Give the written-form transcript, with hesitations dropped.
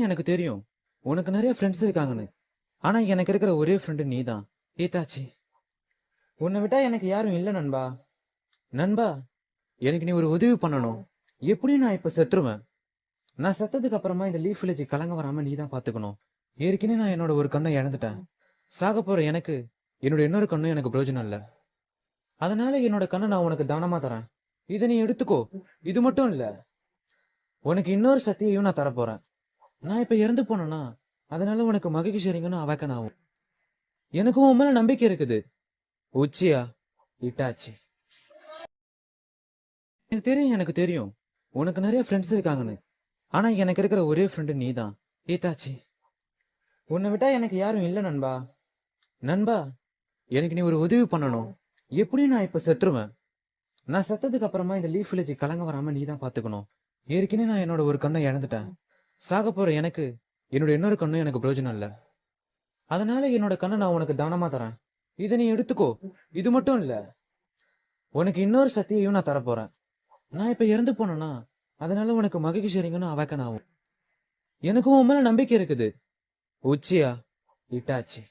எனக்கு தெரியும் உனக்கு நிறைய ஃப்ரெண்ட்ஸ் இருக்காங்கன்னு. ஆனா எனக்கு இருக்கிற ஒரே ஃப்ரெண்டு நீதான். ஏதாச்சி, உன்னை விட்டா எனக்கு யாரும் இல்ல நண்பா. நண்பா, எனக்கு நீ ஒரு உதவி பண்ணணும். எப்படியும் நான் இப்ப செத்துருவேன். நான் செத்ததுக்கு அப்புறமா இந்த லீஃப் வில்லேஜ் கலங்க வராம நீ தான் பாத்துக்கணும். ஏற்கனவே நான் என்னோட ஒரு கண்ணை இழந்துட்டேன். சாக போற எனக்கு என்னோட இன்னொரு கண்ணும் எனக்கு பிரயோஜனம் இல்ல. அதனால என்னோட கண்ணை நான் உனக்கு தானமா தரேன். இதை நீ எடுத்துக்கோ. இது மட்டும் இல்ல, உனக்கு இன்னொரு சக்தியையும் நான் தரப்போறேன். நான் இப்ப இறந்து போனேன்னா அதனால உனக்கு மகிழ்ச்சிங்கன்னு அவக்கன் ஆகும். எனக்கும் உன் மேல நம்பிக்கை இருக்குது. உச்சியா இட்டாச்சி, எனக்கு தெரியும் உனக்கு நிறைய ஃப்ரெண்ட்ஸ் இருக்காங்கன்னு. ஆனா எனக்கு இருக்கிற ஒரே ஃப்ரெண்டு நீதான். ஏதாச்சி, உன்னை விட்டா எனக்கு யாரும் இல்ல நண்பா. நண்பா, எனக்கு நீ ஒரு உதவி பண்ணணும். எப்படியும் நான் இப்ப செத்துருவேன். நான் செத்ததுக்கு அப்புறமா இந்த லீஃப் வில்லேஜ் கலங்க வராம நீ தான் பாத்துக்கணும். ஏற்கனவே நான் என்னோட ஒரு கண்ணை இழந்துட்டேன். சாக போற எனக்கு என்னோட இன்னொரு கண்ணும் எனக்கு பிரயோஜனம் இல்ல. அதனால என்னோட கண்ணை நான் உனக்கு தானமா தரேன். இதை நீ எடுத்துக்கோ. இது மட்டும் இல்ல, உனக்கு இன்னொரு சக்தியையும் நான் தரப்போறேன். நான் இப்ப இறந்து போனேன்னா அதனால உனக்கு மகிழ்ச்சிங்கன்னு அவக்கன் ஆகும். எனக்கும் உன் மேல நம்பிக்கை இருக்குது. உச்சியா இட்டாச்சி.